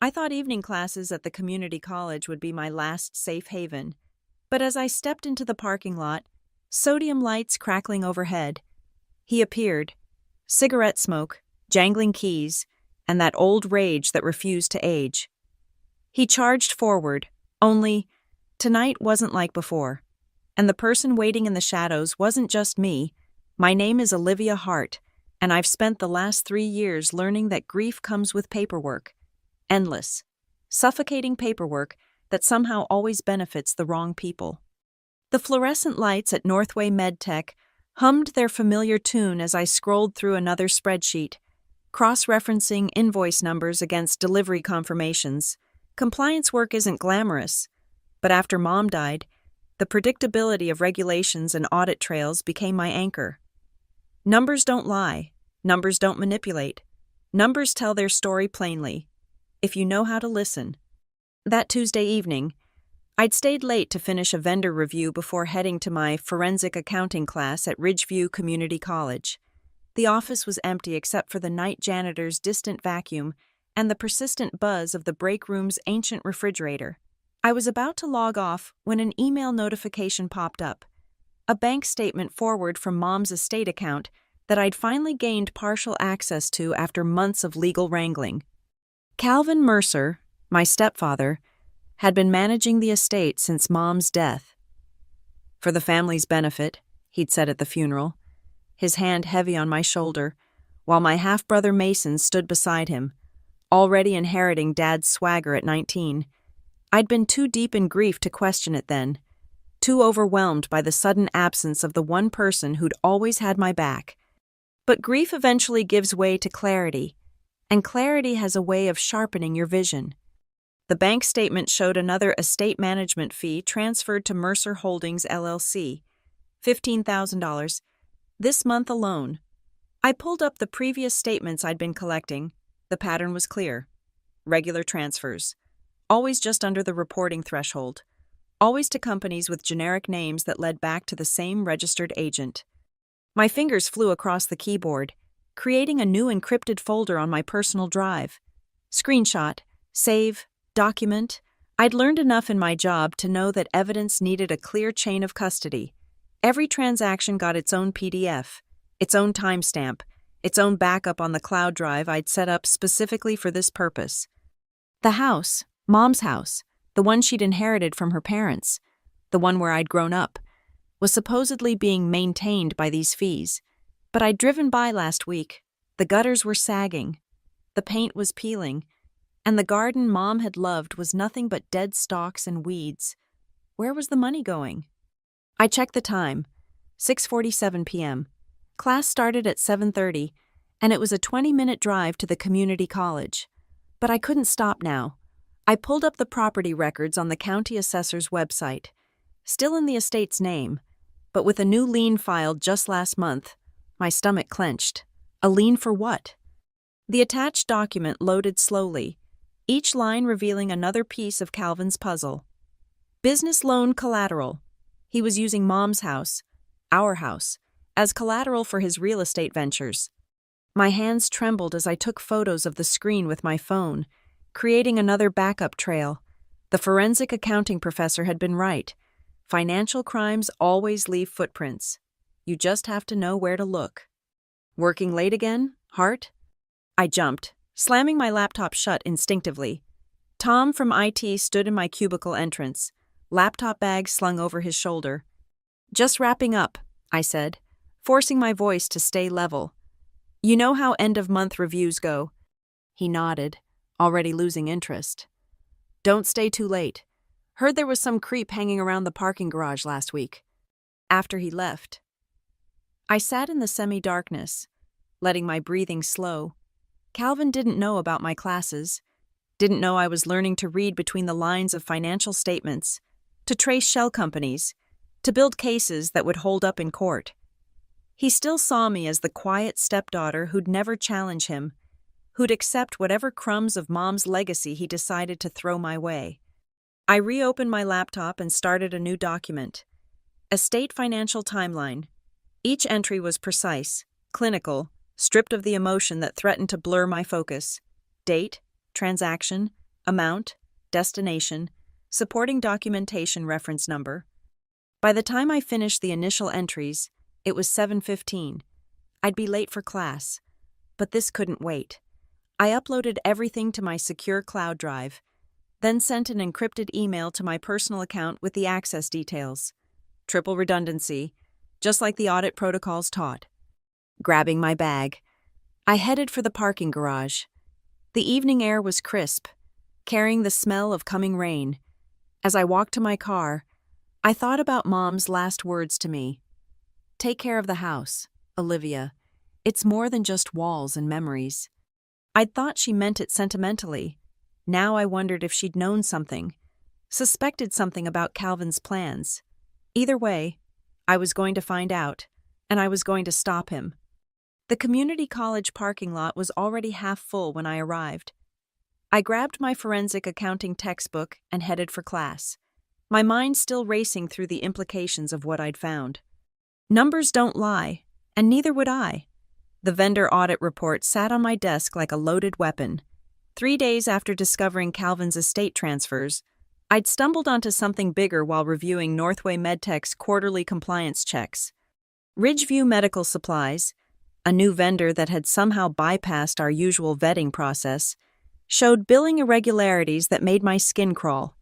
I thought evening classes at the community college would be my last safe haven, but as I stepped into the parking lot, sodium lights crackling overhead, he appeared, cigarette smoke, jangling keys, and that old rage that refused to age. He charged forward, only tonight wasn't like before, and the person waiting in the shadows wasn't just me. My name is Olivia Hart, and I've spent the last 3 years learning that grief comes with paperwork. Endless, suffocating paperwork that somehow always benefits the wrong people. The fluorescent lights at Northway MedTech hummed their familiar tune as I scrolled through another spreadsheet, cross-referencing invoice numbers against delivery confirmations. Compliance work isn't glamorous, but after Mom died, the predictability of regulations and audit trails became my anchor. Numbers don't lie. Numbers don't manipulate. Numbers tell their story plainly, if you know how to listen. That Tuesday evening, I'd stayed late to finish a vendor review before heading to my forensic accounting class at Ridgeview Community College. The office was empty except for the night janitor's distant vacuum and the persistent buzz of the break room's ancient refrigerator. I was about to log off when an email notification popped up. A bank statement forward from Mom's estate account that I'd finally gained partial access to after months of legal wrangling. Calvin Mercer, my stepfather, had been managing the estate since Mom's death. For the family's benefit, he'd said at the funeral, his hand heavy on my shoulder, while my half-brother Mason stood beside him, already inheriting Dad's swagger at 19. I'd been too deep in grief to question it then, too overwhelmed by the sudden absence of the one person who'd always had my back. But grief eventually gives way to clarity, and clarity has a way of sharpening your vision. The bank statement showed another estate management fee transferred to Mercer Holdings, LLC, $15,000, this month alone. I pulled up the previous statements I'd been collecting. The pattern was clear. Regular transfers, always just under the reporting threshold, always to companies with generic names that led back to the same registered agent. My fingers flew across the keyboard, creating a new encrypted folder on my personal drive. Screenshot, save, document. I'd learned enough in my job to know that evidence needed a clear chain of custody. Every transaction got its own PDF, its own timestamp, its own backup on the cloud drive I'd set up specifically for this purpose. The house, Mom's house, the one she'd inherited from her parents, the one where I'd grown up, was supposedly being maintained by these fees. But I'd driven by last week. The gutters were sagging, the paint was peeling, and the garden Mom had loved was nothing but dead stalks and weeds. Where was the money going? I checked the time, 6:47 p.m. Class started at 7:30, and it was a 20-minute drive to the community college. But I couldn't stop now. I pulled up the property records on the county assessor's website, still in the estate's name, but with a new lien filed just last month. My stomach clenched. A lien for what? The attached document loaded slowly, each line revealing another piece of Calvin's puzzle. Business loan collateral. He was using Mom's house, our house, as collateral for his real estate ventures. My hands trembled as I took photos of the screen with my phone, creating another backup trail. The forensic accounting professor had been right. Financial crimes always leave footprints. You just have to know where to look. Working late again, Hart? I jumped, slamming my laptop shut instinctively. Tom from IT stood in my cubicle entrance, laptop bag slung over his shoulder. Just wrapping up, I said, forcing my voice to stay level. You know how end-of-month reviews go. He nodded, already losing interest. Don't stay too late. Heard there was some creep hanging around the parking garage last week. After he left. I sat in the semi-darkness, letting my breathing slow. Calvin didn't know about my classes, didn't know I was learning to read between the lines of financial statements, to trace shell companies, to build cases that would hold up in court. He still saw me as the quiet stepdaughter who'd never challenge him, who'd accept whatever crumbs of Mom's legacy he decided to throw my way. I reopened my laptop and started a new document. Estate financial timeline. Each entry was precise, clinical, stripped of the emotion that threatened to blur my focus. Date, transaction, amount, destination, supporting documentation reference number. By the time I finished the initial entries, it was 7:15. I'd be late for class, but this couldn't wait. I uploaded everything to my secure cloud drive, then sent an encrypted email to my personal account with the access details. Triple redundancy, just like the audit protocols taught. Grabbing my bag, I headed for the parking garage. The evening air was crisp, carrying the smell of coming rain. As I walked to my car, I thought about Mom's last words to me. Take care of the house, Olivia. It's more than just walls and memories. I'd thought she meant it sentimentally. Now I wondered if she'd known something, suspected something about Calvin's plans. Either way, I was going to find out, and I was going to stop him. The community college parking lot was already half full when I arrived. I grabbed my forensic accounting textbook and headed for class, my mind still racing through the implications of what I'd found. Numbers don't lie, and neither would I. The vendor audit report sat on my desk like a loaded weapon. 3 days after discovering Calvin's estate transfers, I'd stumbled onto something bigger while reviewing Northway MedTech's quarterly compliance checks. Ridgeview Medical Supplies, a new vendor that had somehow bypassed our usual vetting process, showed billing irregularities that made my skin crawl.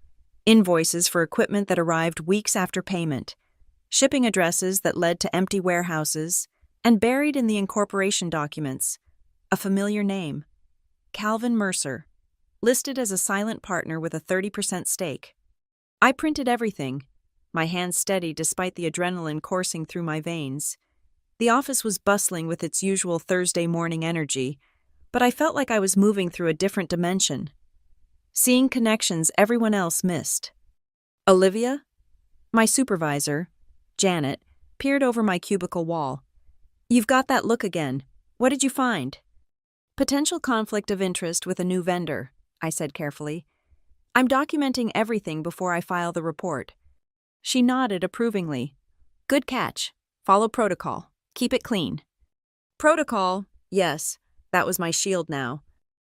Invoices for equipment that arrived weeks after payment, shipping addresses that led to empty warehouses, and buried in the incorporation documents, a familiar name, Calvin Mercer, listed as a silent partner with a 30% stake. I printed everything, my hands steady despite the adrenaline coursing through my veins. The office was bustling with its usual Thursday morning energy, but I felt like I was moving through a different dimension, seeing connections everyone else missed. Olivia? My supervisor, Janet, peered over my cubicle wall. You've got that look again. What did you find? Potential conflict of interest with a new vendor, I said carefully. I'm documenting everything before I file the report. She nodded approvingly. Good catch. Follow protocol. Keep it clean. Protocol, yes, that was my shield now.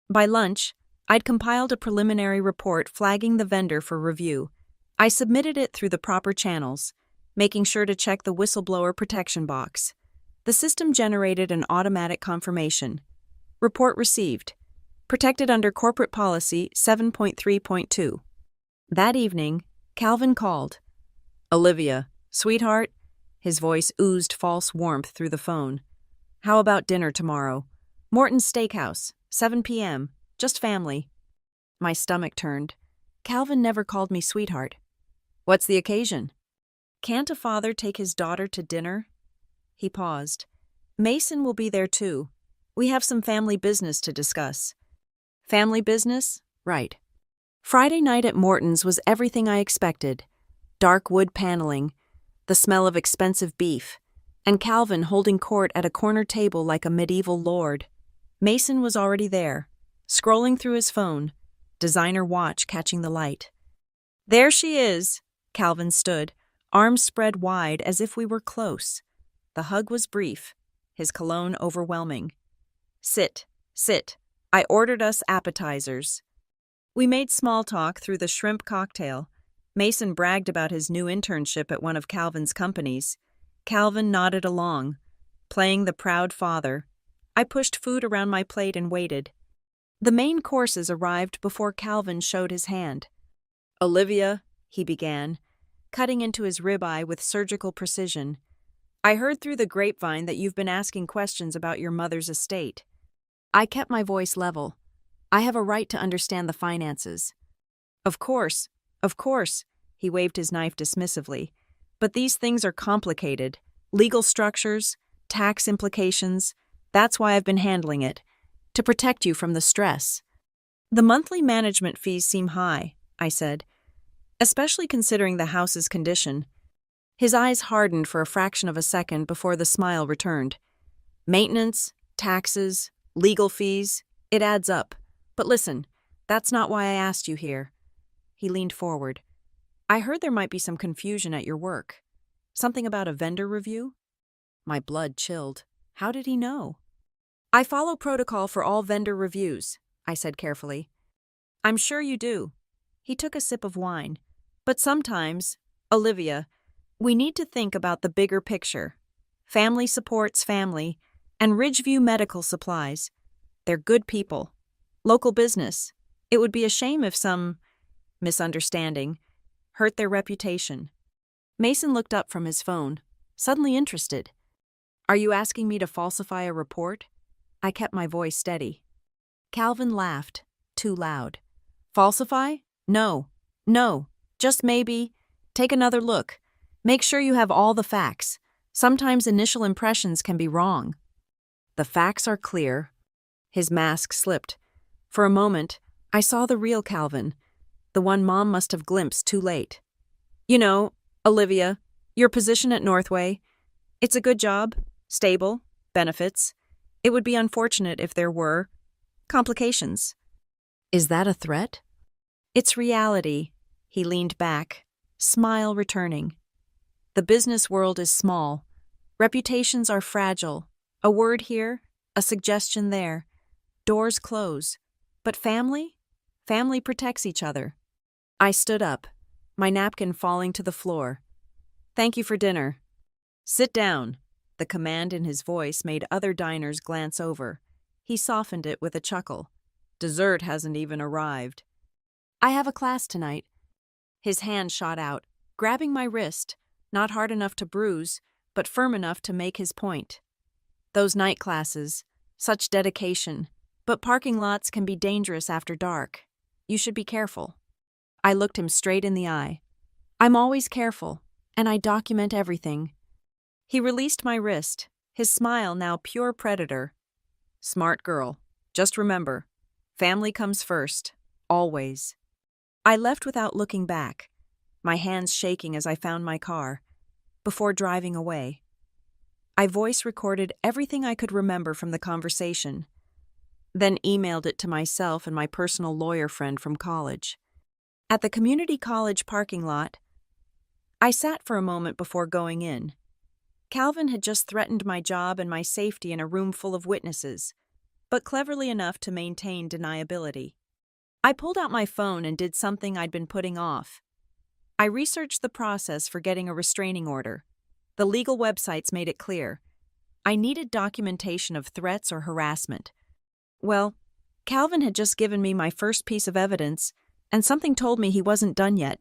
By lunch, I'd compiled a preliminary report flagging the vendor for review. I submitted it through the proper channels, making sure to check the whistleblower protection box. The system generated an automatic confirmation. Report received. Protected under Corporate Policy 7.3.2. That evening, Calvin called. Olivia, sweetheart? His voice oozed false warmth through the phone. How about dinner tomorrow? Morton's Steakhouse, 7 p.m., just family. My stomach turned. Calvin never called me sweetheart. What's the occasion? Can't a father take his daughter to dinner? He paused. Mason will be there too. We have some family business to discuss. Family business? Right. Friday night at Morton's was everything I expected. Dark wood paneling, the smell of expensive beef, and Calvin holding court at a corner table like a medieval lord. Mason was already there, scrolling through his phone, designer watch catching the light. There she is, Calvin stood, arms spread wide as if we were close. The hug was brief, his cologne overwhelming. Sit, sit. I ordered us appetizers. We made small talk through the shrimp cocktail. Mason bragged about his new internship at one of Calvin's companies. Calvin nodded along, playing the proud father. I pushed food around my plate and waited. The main courses arrived before Calvin showed his hand. Olivia, he began, cutting into his ribeye with surgical precision. I heard through the grapevine that you've been asking questions about your mother's estate. I kept my voice level. I have a right to understand the finances. Of course, he waved his knife dismissively. But these things are complicated. Legal structures, tax implications. That's why I've been handling it. To protect you from the stress. The monthly management fees seem high, I said, especially considering the house's condition. His eyes hardened for a fraction of a second before the smile returned. Maintenance, taxes, legal fees, it adds up. But listen, that's not why I asked you here. He leaned forward. I heard there might be some confusion at your work. Something about a vendor review? My blood chilled. How did he know? I follow protocol for all vendor reviews, I said carefully. I'm sure you do. He took a sip of wine. But sometimes, Olivia, we need to think about the bigger picture. Family supports family, and Ridgeview Medical Supplies. They're good people. Local business. It would be a shame if some misunderstanding hurt their reputation. Mason looked up from his phone, suddenly interested. Are you asking me to falsify a report? I kept my voice steady. Calvin laughed, too loud. Falsify? No. No. Just maybe. Take another look. Make sure you have all the facts. Sometimes initial impressions can be wrong. The facts are clear. His mask slipped. For a moment, I saw the real Calvin, the one Mom must have glimpsed too late. You know, Olivia, your position at Northway, it's a good job, stable, benefits. It would be unfortunate if there were complications. Is that a threat? It's reality. He leaned back, smile returning. The business world is small. Reputations are fragile. A word here, a suggestion there. Doors close. But family? Family protects each other. I stood up, my napkin falling to the floor. Thank you for dinner. Sit down. The command in his voice made other diners glance over. He softened it with a chuckle. Dessert hasn't even arrived. I have a class tonight. His hand shot out, grabbing my wrist, not hard enough to bruise, but firm enough to make his point. Those night classes, such dedication, but parking lots can be dangerous after dark. You should be careful. I looked him straight in the eye. I'm always careful, and I document everything. He released my wrist, his smile now pure predator. Smart girl. Just remember, family comes first, always. I left without looking back, my hands shaking as I found my car, before driving away. I voice recorded everything I could remember from the conversation, then emailed it to myself and my personal lawyer friend from college. At the community college parking lot, I sat for a moment before going in. Calvin had just threatened my job and my safety in a room full of witnesses, but cleverly enough to maintain deniability. I pulled out my phone and did something I'd been putting off. I researched the process for getting a restraining order. The legal websites made it clear. I needed documentation of threats or harassment. Well, Calvin had just given me my first piece of evidence, and something told me he wasn't done yet.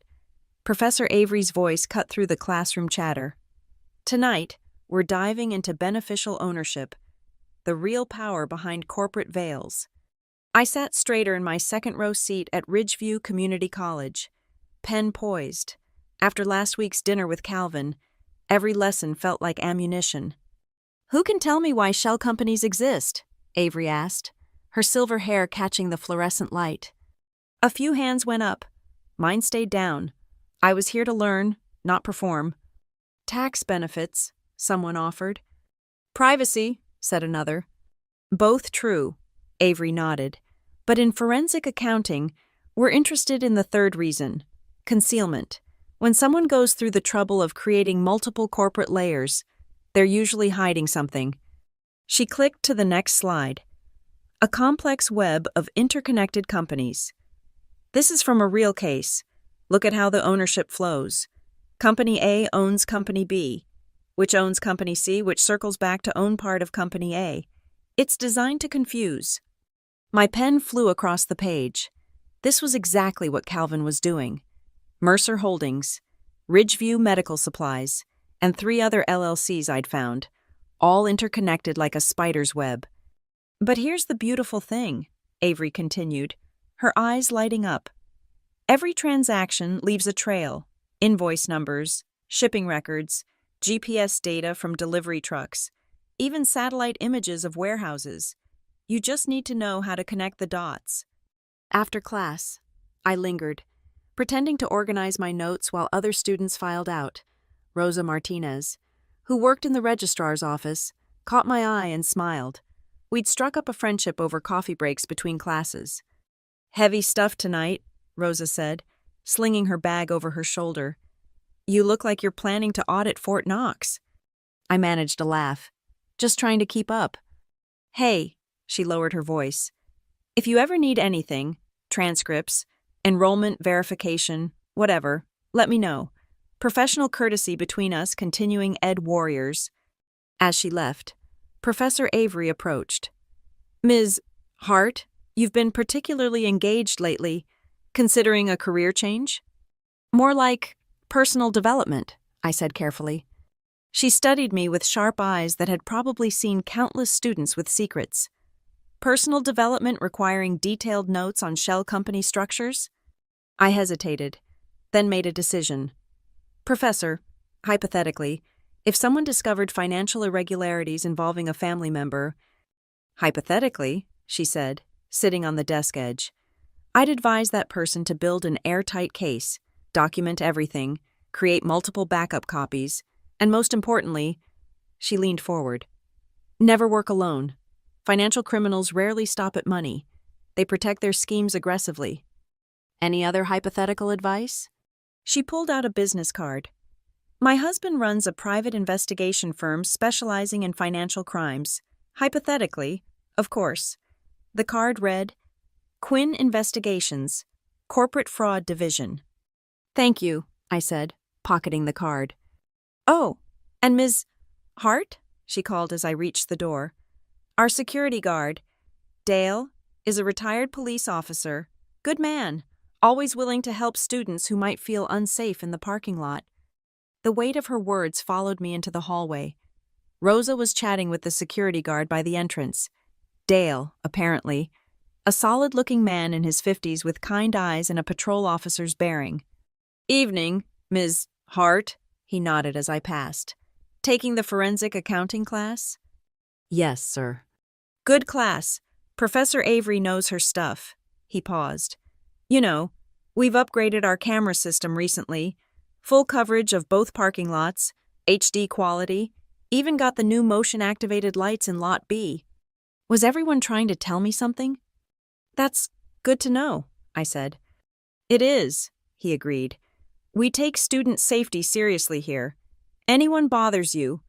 Professor Avery's voice cut through the classroom chatter. Tonight, we're diving into beneficial ownership, the real power behind corporate veils. I sat straighter in my second-row seat at Ridgeview Community College, pen poised. After last week's dinner with Calvin, every lesson felt like ammunition. Who can tell me why shell companies exist? Avery asked, her silver hair catching the fluorescent light. A few hands went up. Mine stayed down. I was here to learn, not perform. Tax benefits, someone offered. Privacy, said another. Both true, Avery nodded. But in forensic accounting, we're interested in the third reason, concealment. When someone goes through the trouble of creating multiple corporate layers, they're usually hiding something. She clicked to the next slide. A complex web of interconnected companies. This is from a real case. Look at how the ownership flows. Company A owns Company B, which owns Company C, which circles back to own part of Company A. It's designed to confuse. My pen flew across the page. This was exactly what Calvin was doing. Mercer Holdings, Ridgeview Medical Supplies, and 3 other LLCs I'd found, all interconnected like a spider's web. But here's the beautiful thing, Avery continued, her eyes lighting up. Every transaction leaves a trail, invoice numbers, shipping records, GPS data from delivery trucks, even satellite images of warehouses. You just need to know how to connect the dots. After class, I lingered, pretending to organize my notes while other students filed out. Rosa Martinez, who worked in the registrar's office, caught my eye and smiled. We'd struck up a friendship over coffee breaks between classes. Heavy stuff tonight, Rosa said, slinging her bag over her shoulder. You look like you're planning to audit Fort Knox. I managed a laugh, just trying to keep up. Hey, she lowered her voice. If you ever need anything, transcripts, enrollment verification, whatever. Let me know. Professional courtesy between us continuing Ed Warriors. As she left, Professor Avery approached. Ms. Hart, you've been particularly engaged lately, considering a career change? More like personal development, I said carefully. She studied me with sharp eyes that had probably seen countless students with secrets. Personal development requiring detailed notes on shell company structures? I hesitated, then made a decision. Professor, hypothetically, if someone discovered financial irregularities involving a family member, hypothetically, she said, sitting on the desk edge, I'd advise that person to build an airtight case, document everything, create multiple backup copies, and most importantly, she leaned forward. Never work alone. Financial criminals rarely stop at money. They protect their schemes aggressively. Any other hypothetical advice? She pulled out a business card. My husband runs a private investigation firm specializing in financial crimes. Hypothetically, of course. The card read, Quinn Investigations, Corporate Fraud Division. Thank you, I said, pocketing the card. Oh, and Ms. Hart? She called as I reached the door. Our security guard, Dale, is a retired police officer. Good man, always willing to help students who might feel unsafe in the parking lot. The weight of her words followed me into the hallway. Rosa was chatting with the security guard by the entrance. Dale, apparently, a solid-looking man in his 50s with kind eyes and a patrol officer's bearing. Evening, Ms. Hart, he nodded as I passed. Taking the forensic accounting class? Yes, sir. Good class. Professor Avery knows her stuff. He paused. You know, we've upgraded our camera system recently. Full coverage of both parking lots, HD quality, even got the new motion-activated lights in Lot B. Was everyone trying to tell me something? That's good to know, I said. It is, he agreed. We take student safety seriously here. Anyone bothers you,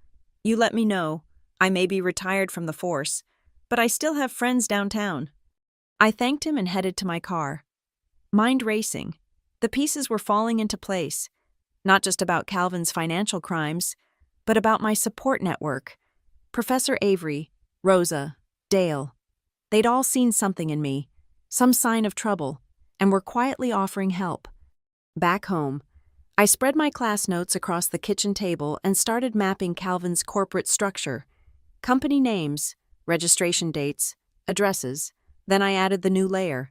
you let me know. I may be retired from the force, but I still have friends downtown. I thanked him and headed to my car. Mind racing. The pieces were falling into place, not just about Calvin's financial crimes, but about my support network. Professor Avery, Rosa, Dale. They'd all seen something in me, some sign of trouble, and were quietly offering help. Back home, I spread my class notes across the kitchen table and started mapping Calvin's corporate structure. Company names, registration dates, addresses. Then I added the new layer.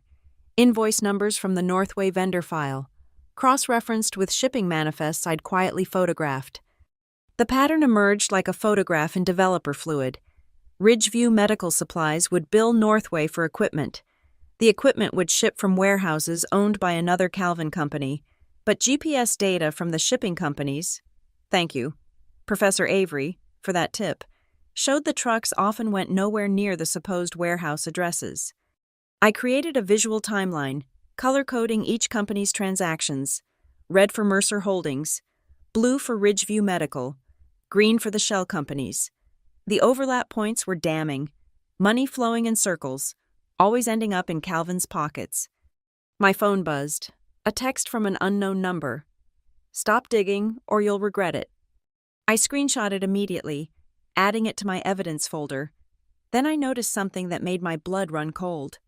Invoice numbers from the Northway vendor file, cross-referenced with shipping manifests I'd quietly photographed. The pattern emerged like a photograph in developer fluid. Ridgeview Medical Supplies would bill Northway for equipment. The equipment would ship from warehouses owned by another Calvin company, but GPS data from the shipping companies, thank you, Professor Avery, for that tip, showed the trucks often went nowhere near the supposed warehouse addresses. I created a visual timeline, color-coding each company's transactions, red for Mercer Holdings, blue for Ridgeview Medical, green for the shell companies. The overlap points were damning, money flowing in circles, always ending up in Calvin's pockets. My phone buzzed. A text from an unknown number. Stop digging, or you'll regret it. I screenshotted immediately, adding it to my evidence folder. Then I noticed something that made my blood run cold.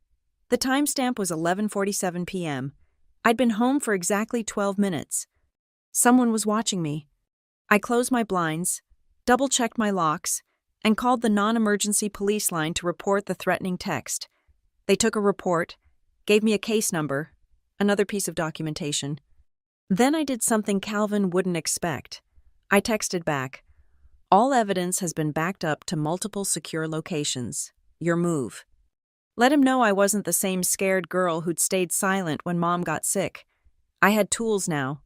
The timestamp was 11:47 p.m. I'd been home for exactly 12 minutes. Someone was watching me. I closed my blinds, double-checked my locks, and called the non-emergency police line to report the threatening text. They took a report, gave me a case number, another piece of documentation. Then I did something Calvin wouldn't expect. I texted back, all evidence has been backed up to multiple secure locations. Your move. Let him know I wasn't the same scared girl who'd stayed silent when Mom got sick. I had tools now,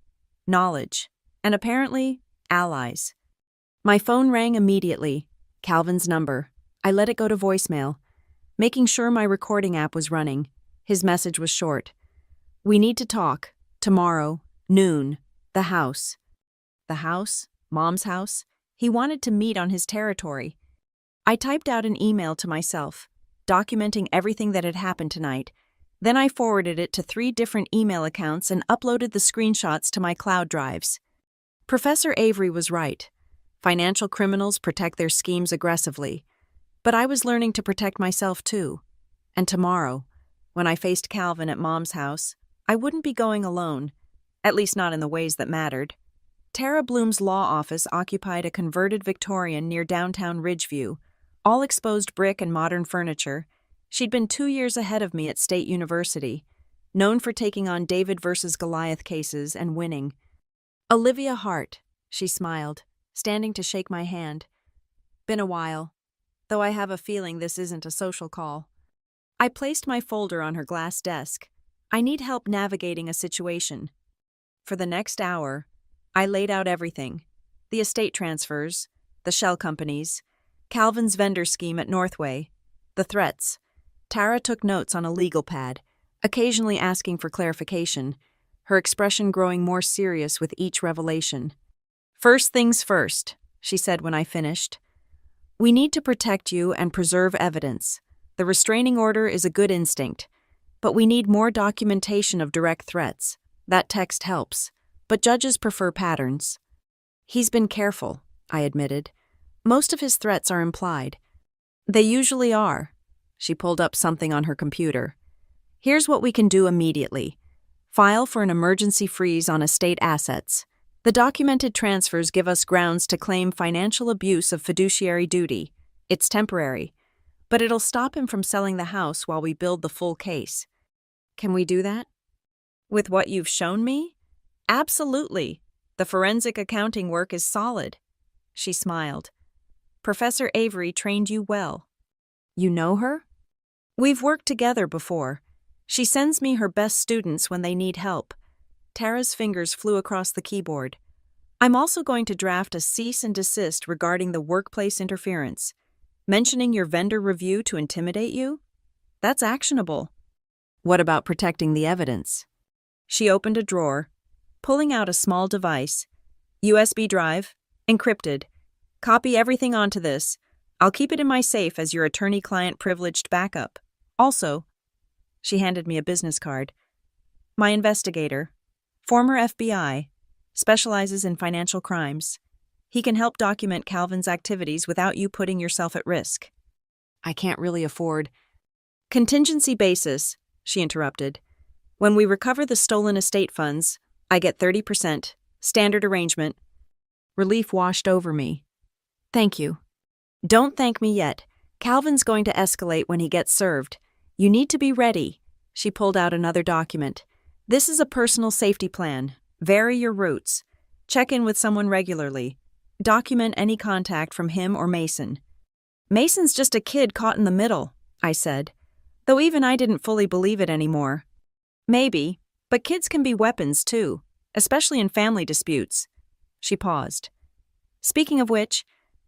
knowledge, and apparently, allies. My phone rang immediately. Calvin's number. I let it go to voicemail, making sure my recording app was running. His message was short. We need to talk. Tomorrow, noon. The house. The house? Mom's house? He wanted to meet on his territory. I typed out an email to myself, documenting everything that had happened tonight, Then I forwarded it to 3 different email accounts and uploaded the screenshots to my cloud drives. Professor Avery was right. Financial criminals protect their schemes aggressively. But I was learning to protect myself too. And tomorrow, when I faced Calvin at Mom's house, I wouldn't be going alone, at least not in the ways that mattered. Tara Bloom's law office occupied a converted Victorian near downtown Ridgeview, all exposed brick and modern furniture. She'd been 2 years ahead of me at State University, known for taking on David versus Goliath cases and winning. Olivia Hart, she smiled, standing to shake my hand. Been a while, though I have a feeling this isn't a social call. I placed my folder on her glass desk. I need help navigating a situation. For the next hour, I laid out everything. The estate transfers, the shell companies, Calvin's vendor scheme at Northway, the threats. Tara took notes on a legal pad, occasionally asking for clarification, her expression growing more serious with each revelation. First things first, she said when I finished. We need to protect you and preserve evidence. The restraining order is a good instinct, but we need more documentation of direct threats. That text helps, but judges prefer patterns. He's been careful, I admitted. Most of his threats are implied. They usually are. She pulled up something on her computer. Here's what we can do immediately. File for an emergency freeze on estate assets. The documented transfers give us grounds to claim financial abuse of fiduciary duty. It's temporary, but it'll stop him from selling the house while we build the full case. Can we do that? With what you've shown me? Absolutely. The forensic accounting work is solid. She smiled. Professor Avery trained you well. You know her? We've worked together before. She sends me her best students when they need help. Tara's fingers flew across the keyboard. I'm also going to draft a cease and desist regarding the workplace interference. Mentioning your vendor review to intimidate you? That's actionable. What about protecting the evidence? She opened a drawer, pulling out a small device. USB drive, encrypted. Copy everything onto this. I'll keep it in my safe as your attorney-client privileged backup. Also, she handed me a business card. My investigator, former FBI, specializes in financial crimes. He can help document Calvin's activities without you putting yourself at risk. I can't really afford. Contingency basis, she interrupted. When we recover the stolen estate funds, I get 30%, standard arrangement. Relief washed over me. Thank you. Don't thank me yet. Calvin's going to escalate when he gets served. You need to be ready. She pulled out another document. This is a personal safety plan. Vary your routes. Check in with someone regularly. Document any contact from him or Mason. Mason's just a kid caught in the middle, I said, though even I didn't fully believe it anymore. Maybe, but kids can be weapons too, especially in family disputes. She paused. Speaking of which,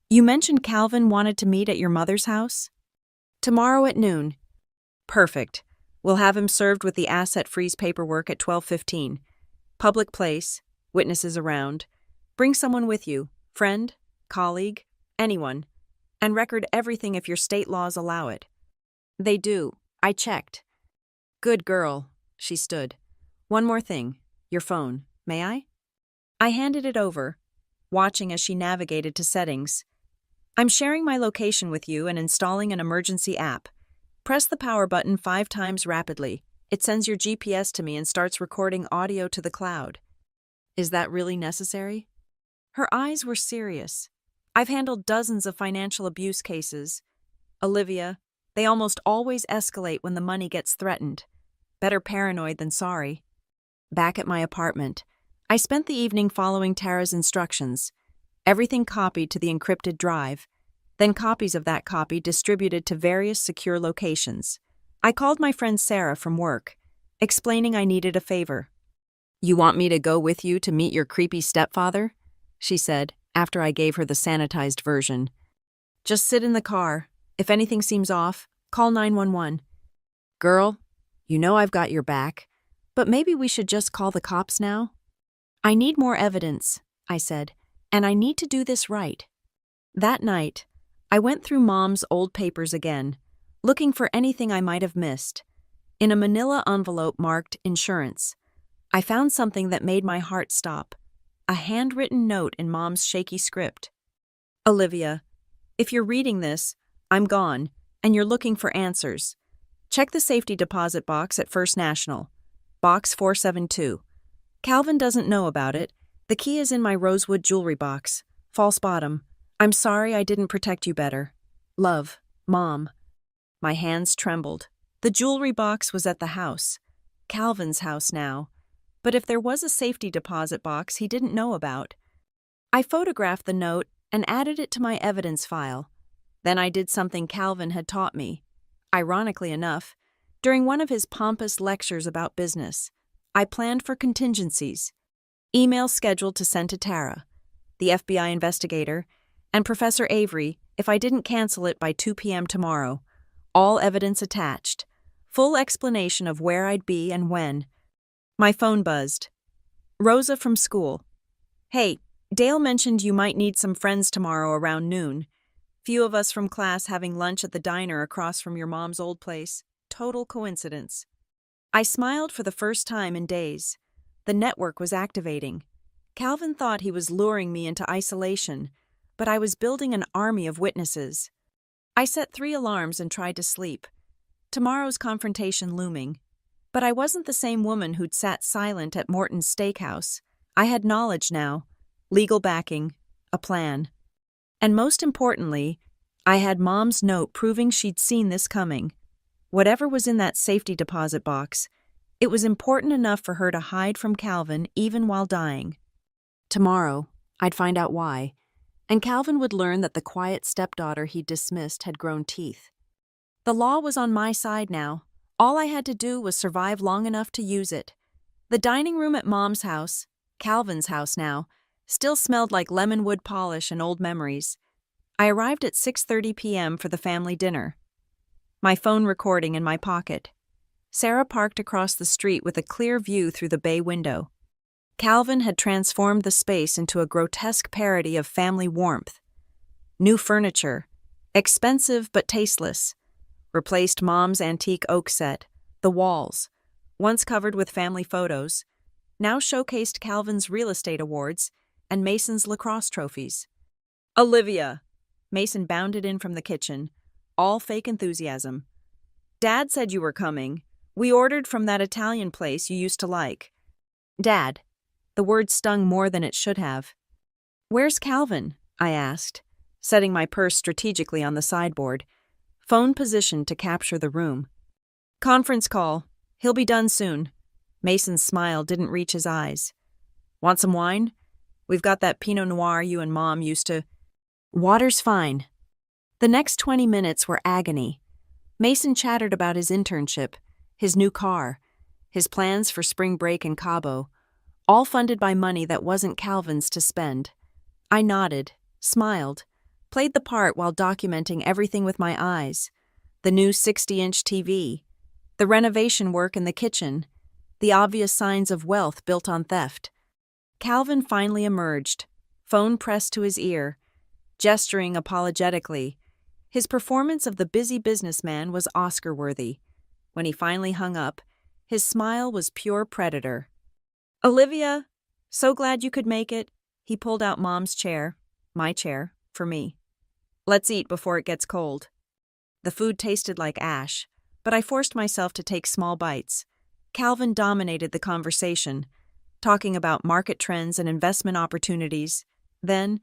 you mentioned Calvin wanted to meet at your mother's house? Tomorrow at noon. Perfect. We'll have him served with the asset freeze paperwork at 12:15. Public place, witnesses around. Bring someone with you, friend, colleague, anyone, and record everything if your state laws allow it. They do. I checked. Good girl. She stood. One more thing. Your phone. May I? I handed it over, watching as she navigated to settings. I'm sharing my location with you and installing an emergency app. Press the power button 5 times rapidly. It sends your GPS to me and starts recording audio to the cloud. Is that really necessary? Her eyes were serious. I've handled dozens of financial abuse cases. Olivia, they almost always escalate when the money gets threatened. Better paranoid than sorry. Back at my apartment, I spent the evening following Tara's instructions. Everything copied to the encrypted drive, then copies of that copy distributed to various secure locations. I called my friend Sarah from work, explaining I needed a favor. You want me to go with you to meet your creepy stepfather? She said, after I gave her the sanitized version. Just sit in the car. If anything seems off, call 911. Girl, you know I've got your back, but maybe we should just call the cops now? I need more evidence, I said, and I need to do this right. That night, I went through Mom's old papers again, looking for anything I might have missed. in a manila envelope marked insurance. I found something that made my heart stop. A handwritten note in Mom's shaky script. Olivia, if you're reading this, I'm gone, and you're looking for answers. Check the safety deposit box at First National. Box 472. Calvin doesn't know about it. The key is in my rosewood jewelry box. False bottom. I'm sorry I didn't protect you better. Love, Mom. My hands trembled. The jewelry box was at the house. Calvin's house now. But if there was a safety deposit box he didn't know about. I photographed the note and added it to my evidence file. Then I did something Calvin had taught me. Ironically enough, during one of his pompous lectures about business, I planned for contingencies. Email scheduled to send to Tara, the FBI investigator, and Professor Avery if I didn't cancel it by 2 p.m. tomorrow. All evidence attached. Full explanation of where I'd be and when. My phone buzzed. Rosa from school. Hey, Dale mentioned you might need some friends tomorrow around noon. Few of us from class having lunch at the diner across from your mom's old place. Total coincidence. I smiled for the first time in days. The network was activating. Calvin thought he was luring me into isolation, but I was building an army of witnesses. I set 3 alarms and tried to sleep. Tomorrow's confrontation looming. But I wasn't the same woman who'd sat silent at Morton's steakhouse. I had knowledge now, legal backing, a plan. And most importantly, I had Mom's note proving she'd seen this coming. Whatever was in that safety deposit box, it was important enough for her to hide from Calvin even while dying. Tomorrow, I'd find out why, and Calvin would learn that the quiet stepdaughter he'd dismissed had grown teeth. The law was on my side now. All I had to do was survive long enough to use it. The dining room at Mom's house, Calvin's house now, still smelled like lemon wood polish and old memories. I arrived at 6:30 p.m. for the family dinner. My phone recording in my pocket. Sarah parked across the street with a clear view through the bay window. Calvin had transformed the space into a grotesque parody of family warmth. New furniture, expensive but tasteless, replaced Mom's antique oak set. The walls, once covered with family photos, now showcased Calvin's real estate awards and Mason's lacrosse trophies. Olivia! Mason bounded in from the kitchen, all fake enthusiasm. Dad said you were coming. We ordered from that Italian place you used to like. Dad. The word stung more than it should have. Where's Calvin? I asked, setting my purse strategically on the sideboard, phone positioned to capture the room. Conference call. He'll be done soon. Mason's smile didn't reach his eyes. Want some wine? We've got that Pinot Noir you and Mom used to. Water's fine. The next 20 minutes were agony. Mason chattered about his internship, his new car, his plans for spring break in Cabo, all funded by money that wasn't Calvin's to spend. I nodded, smiled, played the part while documenting everything with my eyes. The new 60-inch TV, the renovation work in the kitchen, the obvious signs of wealth built on theft. Calvin finally emerged, phone pressed to his ear, gesturing apologetically. His performance of the busy businessman was Oscar-worthy. When he finally hung up, his smile was pure predator. Olivia, so glad you could make it. He pulled out Mom's chair, my chair, for me. Let's eat before it gets cold. The food tasted like ash, but I forced myself to take small bites. Calvin dominated the conversation, talking about market trends and investment opportunities. Then,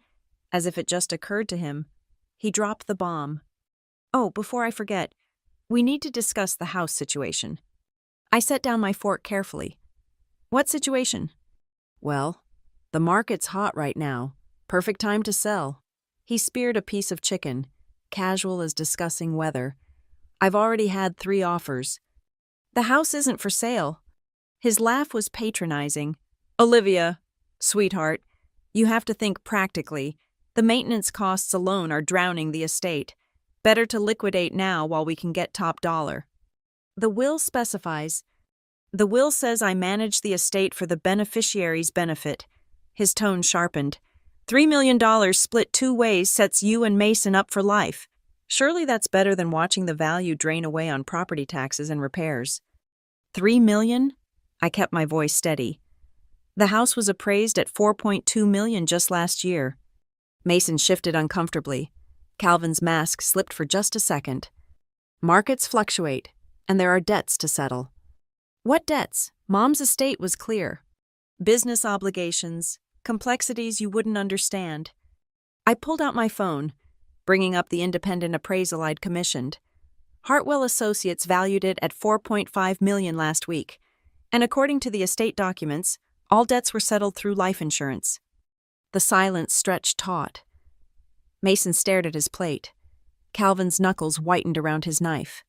as if it just occurred to him, he dropped the bomb. Oh, before I forget, we need to discuss the house situation. I set down my fork carefully. What situation? Well, the market's hot right now. Perfect time to sell. He speared a piece of chicken, casual as discussing weather. I've already had 3 offers. The house isn't for sale. His laugh was patronizing. Olivia, sweetheart, you have to think practically. The maintenance costs alone are drowning the estate. Better to liquidate now while we can get top dollar. The will specifies. The will says I manage the estate for the beneficiary's benefit. His tone sharpened. $3 million split 2 ways sets you and Mason up for life. Surely that's better than watching the value drain away on property taxes and repairs. $3 million? I kept my voice steady. The house was appraised at $4.2 million just last year. Mason shifted uncomfortably. Calvin's mask slipped for just a second. Markets fluctuate, and there are debts to settle. What debts? Mom's estate was clear. Business obligations, complexities you wouldn't understand. I pulled out my phone, bringing up the independent appraisal I'd commissioned. Hartwell Associates valued it at $4.5 million last week, and according to the estate documents, all debts were settled through life insurance. The silence stretched taut. Mason stared at his plate. Calvin's knuckles whitened around his knife.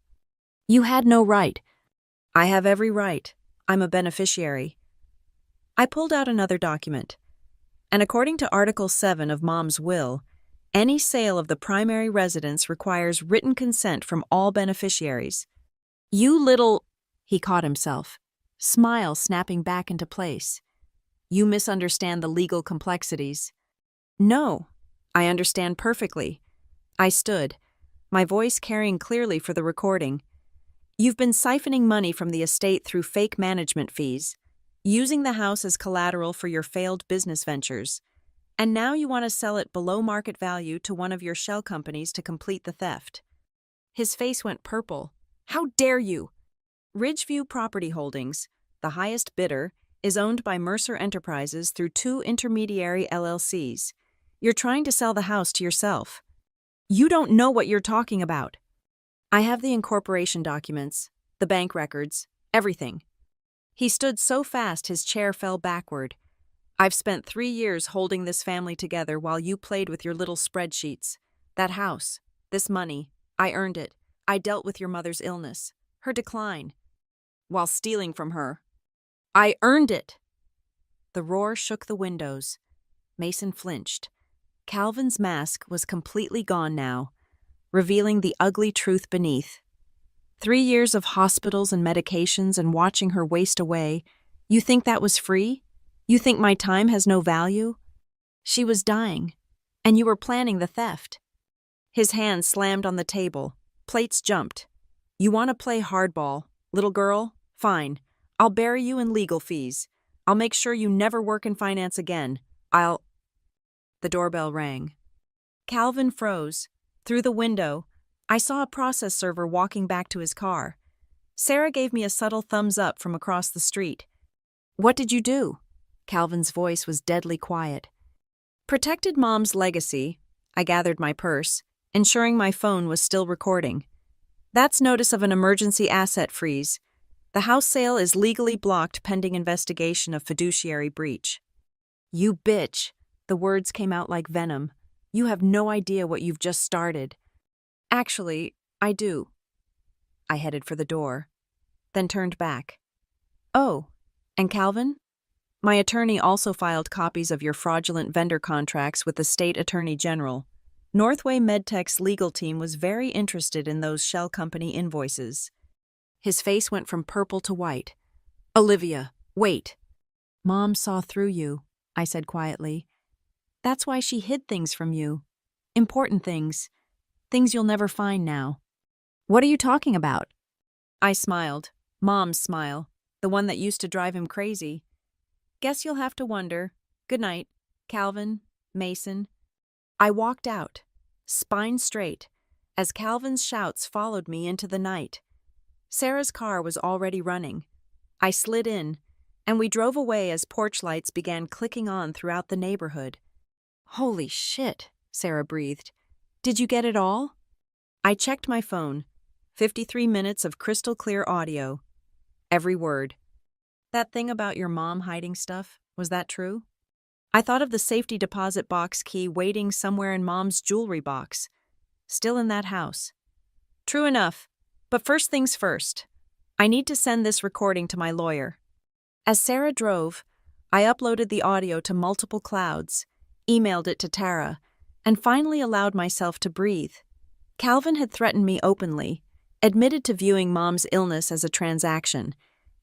You had no right. I have every right. I'm a beneficiary. I pulled out another document, and according to Article 7 of Mom's will, any sale of the primary residence requires written consent from all beneficiaries. You little... He caught himself, smile snapping back into place. You misunderstand the legal complexities. No, I understand perfectly. I stood, my voice carrying clearly for the recording. You've been siphoning money from the estate through fake management fees, using the house as collateral for your failed business ventures, and now you want to sell it below market value to one of your shell companies to complete the theft. His face went purple. How dare you? Ridgeview Property Holdings, the highest bidder, is owned by Mercer Enterprises through 2 intermediary LLCs. You're trying to sell the house to yourself. You don't know what you're talking about. I have the incorporation documents, the bank records, everything. He stood so fast his chair fell backward. I've spent 3 years holding this family together while you played with your little spreadsheets. That house, this money, I earned it. I dealt with your mother's illness, her decline, while stealing from her. I earned it! The roar shook the windows. Mason flinched. Calvin's mask was completely gone now, revealing the ugly truth beneath. 3 years of hospitals and medications and watching her waste away. You think that was free? You think my time has no value? She was dying, and you were planning the theft. His hand slammed on the table. Plates jumped. You want to play hardball, little girl? Fine. I'll bury you in legal fees. I'll make sure you never work in finance again. The doorbell rang. Calvin froze. Through the window, I saw a process server walking back to his car. Sarah gave me a subtle thumbs up from across the street. What did you do? Calvin's voice was deadly quiet. Protected Mom's legacy. I gathered my purse, ensuring my phone was still recording. That's notice of an emergency asset freeze. The house sale is legally blocked pending investigation of fiduciary breach. You bitch. The words came out like venom. You have no idea what you've just started. Actually, I do. I headed for the door, then turned back. Oh, and Calvin? My attorney also filed copies of your fraudulent vendor contracts with the state attorney general. Northway MedTech's legal team was very interested in those shell company invoices. His face went from purple to white. Olivia, wait. Mom saw through you, I said quietly. That's why she hid things from you. Important things. Things you'll never find now. What are you talking about? I smiled. Mom's smile. The one that used to drive him crazy. Guess you'll have to wonder. Good night, Calvin, Mason. I walked out, spine straight, as Calvin's shouts followed me into the night. Sarah's car was already running. I slid in, and we drove away as porch lights began clicking on throughout the neighborhood. Holy shit, Sarah breathed. Did you get it all? I checked my phone. 53 minutes of crystal clear audio. Every word. That thing about your mom hiding stuff, was that true? I thought of the safety deposit box key waiting somewhere in Mom's jewelry box. Still in that house. True enough. But first things first. I need to send this recording to my lawyer. As Sarah drove, I uploaded the audio to multiple clouds, emailed it to Tara, and finally allowed myself to breathe. Calvin had threatened me openly, admitted to viewing Mom's illness as a transaction,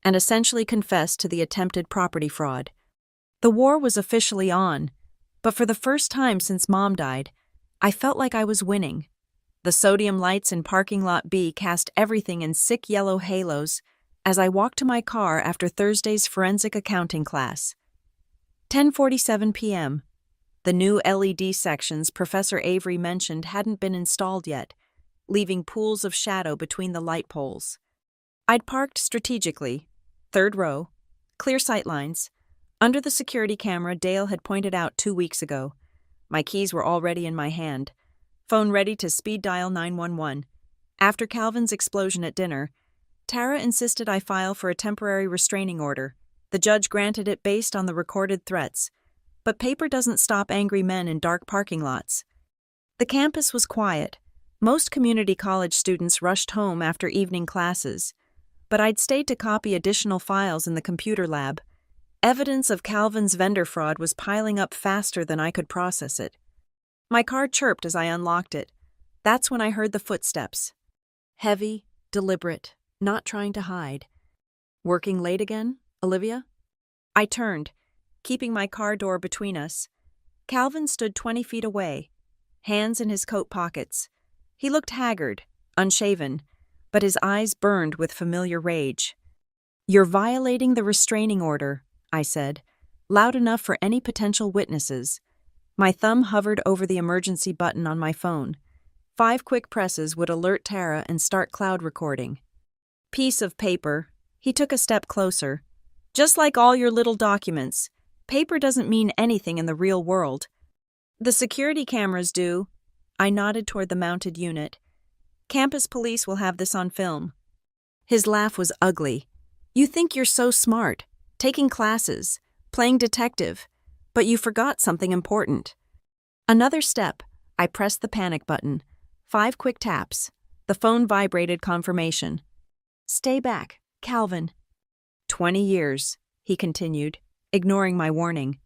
and essentially confessed to the attempted property fraud. The war was officially on, but for the first time since Mom died, I felt like I was winning. The sodium lights in parking lot B cast everything in sick yellow halos, as I walked to my car after Thursday's forensic accounting class. 10:47 p.m. The new LED sections Professor Avery mentioned hadn't been installed yet, leaving pools of shadow between the light poles. I'd parked strategically, third row, clear sightlines, under the security camera Dale had pointed out 2 weeks ago. My keys were already in my hand, phone ready to speed dial 911. After Calvin's explosion at dinner, Tara insisted I file for a temporary restraining order. The judge granted it based on the recorded threats, but paper doesn't stop angry men in dark parking lots. The campus was quiet. Most community college students rushed home after evening classes, but I'd stayed to copy additional files in the computer lab. Evidence of Calvin's vendor fraud was piling up faster than I could process it. My car chirped as I unlocked it. That's when I heard the footsteps. Heavy, deliberate, not trying to hide. Working late again, Olivia? I turned, keeping my car door between us. Calvin stood 20 feet away, hands in his coat pockets. He looked haggard, unshaven, but his eyes burned with familiar rage. "You're violating the restraining order," I said, loud enough for any potential witnesses. My thumb hovered over the emergency button on my phone. 5 quick presses would alert Tara and start cloud recording. Piece of paper. He took a step closer. "Just like all your little documents, paper doesn't mean anything in the real world." "The security cameras do." I nodded toward the mounted unit. "Campus police will have this on film." His laugh was ugly. "You think you're so smart, taking classes, playing detective, but you forgot something important." Another step. I pressed the panic button. 5 quick taps. The phone vibrated confirmation. "Stay back, Calvin." 20 years, he continued, ignoring my warning.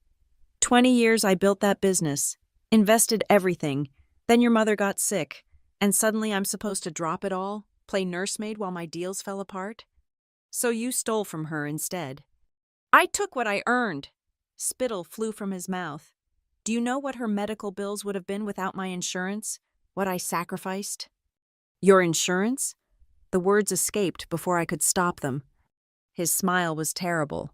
20 years I built that business, invested everything, then your mother got sick, and suddenly I'm supposed to drop it all, play nursemaid while my deals fell apart? So you stole from her instead. "I took what I earned." Spittle flew from his mouth. "Do you know what her medical bills would have been without my insurance? What I sacrificed?" "Your insurance?" The words escaped before I could stop them. His smile was terrible.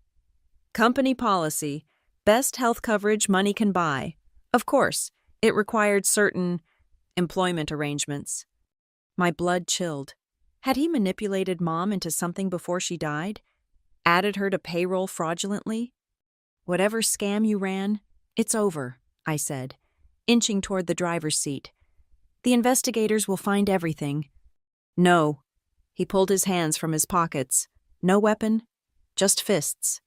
"Company policy. Best health coverage money can buy. Of course, it required certain employment arrangements." My blood chilled. Had he manipulated Mom into something before she died? Added her to payroll fraudulently? "Whatever scam you ran, it's over," I said, inching toward the driver's seat. "The investigators will find everything." "No." He pulled his hands from his pockets. "No weapon, just fists."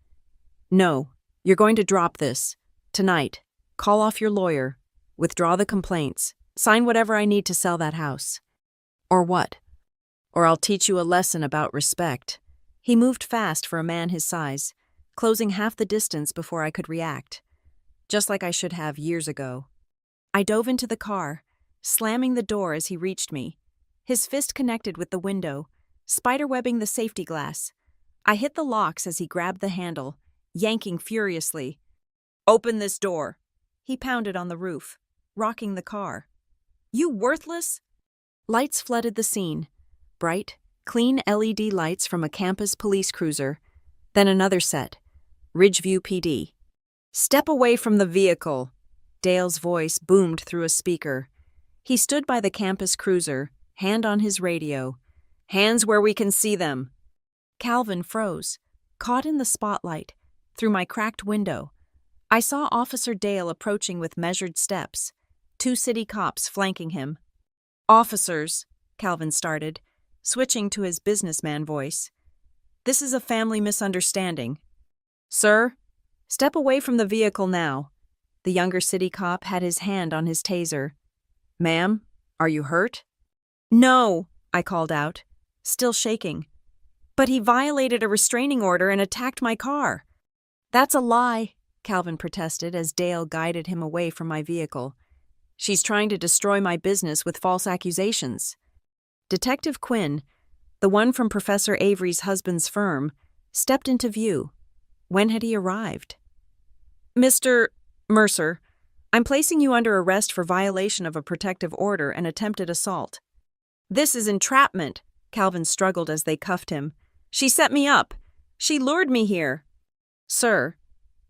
"No, you're going to drop this. Tonight. Call off your lawyer. Withdraw the complaints. Sign whatever I need to sell that house." "Or what?" "Or I'll teach you a lesson about respect." He moved fast for a man his size, closing half the distance before I could react. Just like I should have years ago. I dove into the car, slamming the door as he reached me. His fist connected with the window, spiderwebbing the safety glass. I hit the locks as he grabbed the handle, yanking furiously. "Open this door." He pounded on the roof, rocking the car. "You worthless!" Lights flooded the scene. Bright, clean LED lights from a campus police cruiser. Then another set. Ridgeview PD. "Step away from the vehicle." Dale's voice boomed through a speaker. He stood by the campus cruiser, hand on his radio. "Hands where we can see them." Calvin froze, caught in the spotlight, through my cracked window. I saw Officer Dale approaching with measured steps, 2 city cops flanking him. "Officers," Calvin started, switching to his businessman voice. "This is a family misunderstanding." "Sir, step away from the vehicle now." The younger city cop had his hand on his taser. "Ma'am, are you hurt?" "No," I called out, still shaking. "But he violated a restraining order and attacked my car." "That's a lie," Calvin protested as Dale guided him away from my vehicle. "She's trying to destroy my business with false accusations." Detective Quinn, the one from Professor Avery's husband's firm, stepped into view. When had he arrived? "Mr. Mercer, I'm placing you under arrest for violation of a protective order and attempted assault." "This is entrapment," Calvin struggled as they cuffed him. She set me up. She lured me here. Sir,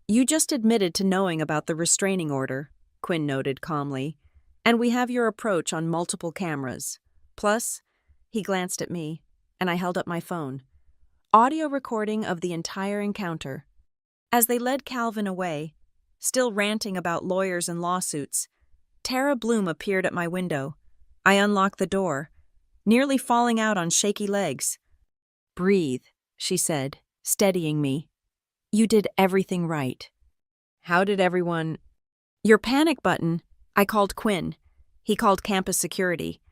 you just admitted to knowing about the restraining order, Quinn noted calmly, and we have your approach on multiple cameras. Plus, he glanced at me, and I held up my phone. Audio recording of the entire encounter. As they led Calvin away, still ranting about lawyers and lawsuits, Tara Bloom appeared at my window. I unlocked the door, nearly falling out on shaky legs. Breathe, she said, steadying me. You did everything right. How did everyone... Your panic button. I called Quinn. He called campus security.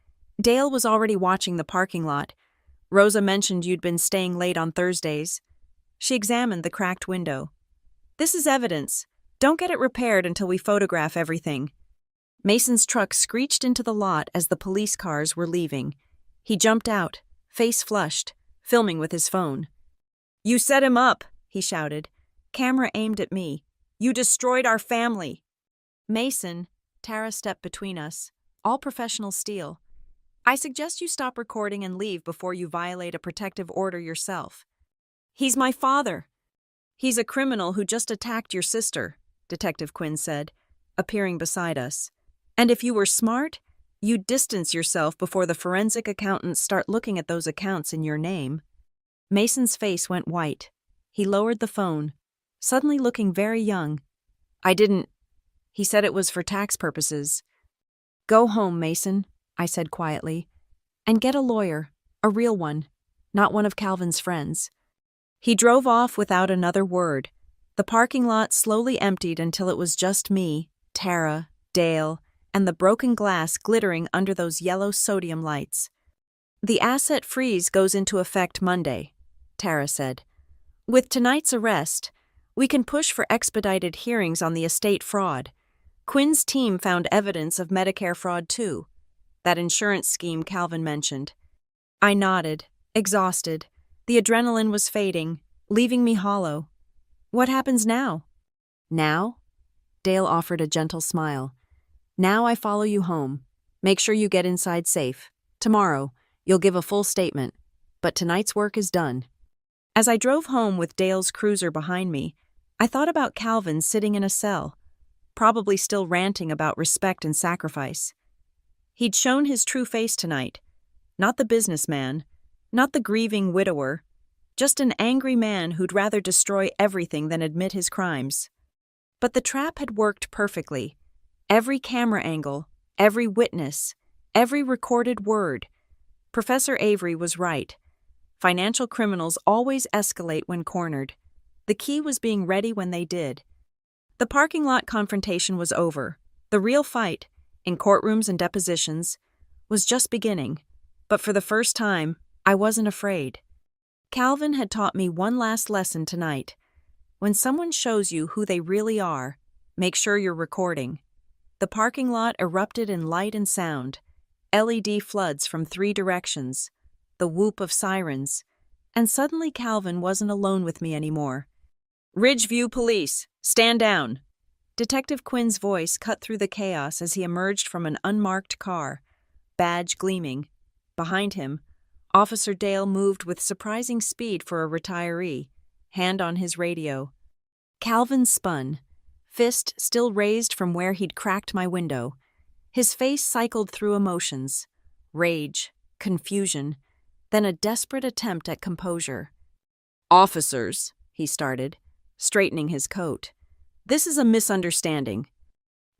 Dale was already watching the parking lot. Rosa mentioned you'd been staying late on Thursdays. She examined the cracked window. This is evidence. Don't get it repaired until we photograph everything. Mason's truck screeched into the lot as the police cars were leaving. He jumped out, face flushed, filming with his phone. You set him up, he shouted. Camera aimed at me. You destroyed our family. Mason, Tara stepped between us. All professional steel. I suggest you stop recording and leave before you violate a protective order yourself. He's my father. He's a criminal who just attacked your sister, Detective Quinn said, appearing beside us. And if you were smart, you'd distance yourself before the forensic accountants start looking at those accounts in your name. Mason's face went white. He lowered the phone, suddenly looking very young. I didn't... He said it was for tax purposes. Go home, Mason, I said quietly, and get a lawyer, a real one, not one of Calvin's friends. He drove off without another word. The parking lot slowly emptied until it was just me, Tara, Dale, and the broken glass glittering under those yellow sodium lights. The asset freeze goes into effect Monday, Tara said. With tonight's arrest, we can push for expedited hearings on the estate fraud. Quinn's team found evidence of Medicare fraud too, that insurance scheme Calvin mentioned. I nodded, exhausted. The adrenaline was fading, leaving me hollow. What happens now? Now? Dale offered a gentle smile. Now I follow you home. Make sure you get inside safe. Tomorrow, you'll give a full statement, but tonight's work is done. As I drove home with Dale's cruiser behind me, I thought about Calvin sitting in a cell, probably still ranting about respect and sacrifice. He'd shown his true face tonight. Not the businessman, not the grieving widower, just an angry man who'd rather destroy everything than admit his crimes. But the trap had worked perfectly. Every camera angle, every witness, every recorded word. Professor Avery was right. Financial criminals always escalate when cornered. The key was being ready when they did. The parking lot confrontation was over. The real fight, in courtrooms and depositions, was just beginning. But for the first time, I wasn't afraid. Calvin had taught me one last lesson tonight. When someone shows you who they really are, make sure you're recording. The parking lot erupted in light and sound. LED floods from 3 directions. The whoop of sirens. And suddenly Calvin wasn't alone with me anymore. Ridgeview Police, stand down. Detective Quinn's voice cut through the chaos as he emerged from an unmarked car, badge gleaming. Behind him, Officer Dale moved with surprising speed for a retiree, hand on his radio. Calvin spun, fist still raised from where he'd cracked my window. His face cycled through emotions, rage, confusion, then a desperate attempt at composure. Officers, he started, straightening his coat. This is a misunderstanding.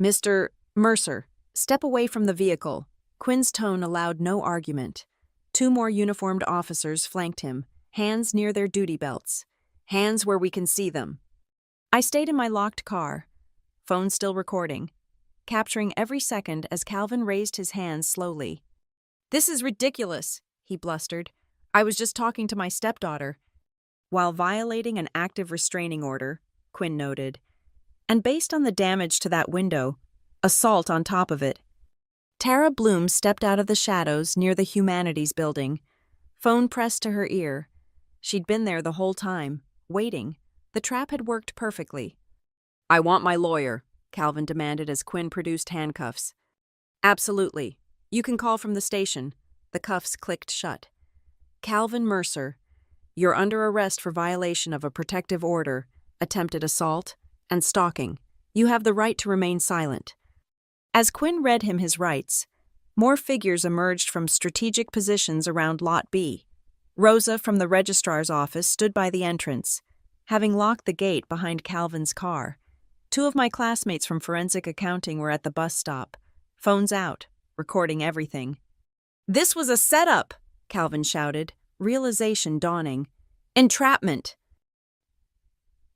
Mr. Mercer, step away from the vehicle. Quinn's tone allowed no argument. 2 more uniformed officers flanked him, hands near their duty belts. Hands where we can see them. I stayed in my locked car, phone still recording, capturing every second as Calvin raised his hands slowly. This is ridiculous, he blustered. I was just talking to my stepdaughter. While violating an active restraining order, Quinn noted. And based on the damage to that window, assault on top of it. Tara Bloom stepped out of the shadows near the Humanities building, phone pressed to her ear. She'd been there the whole time, waiting. The trap had worked perfectly. I want my lawyer, Calvin demanded as Quinn produced handcuffs. Absolutely. You can call from the station. The cuffs clicked shut. Calvin Mercer. You're under arrest for violation of a protective order, attempted assault, and stalking. You have the right to remain silent." As Quinn read him his rights, more figures emerged from strategic positions around Lot B. Rosa from the registrar's office stood by the entrance, having locked the gate behind Calvin's car. 2 of my classmates from forensic accounting were at the bus stop, phones out, recording everything. "This was a setup," Calvin shouted, realization dawning. "Entrapment."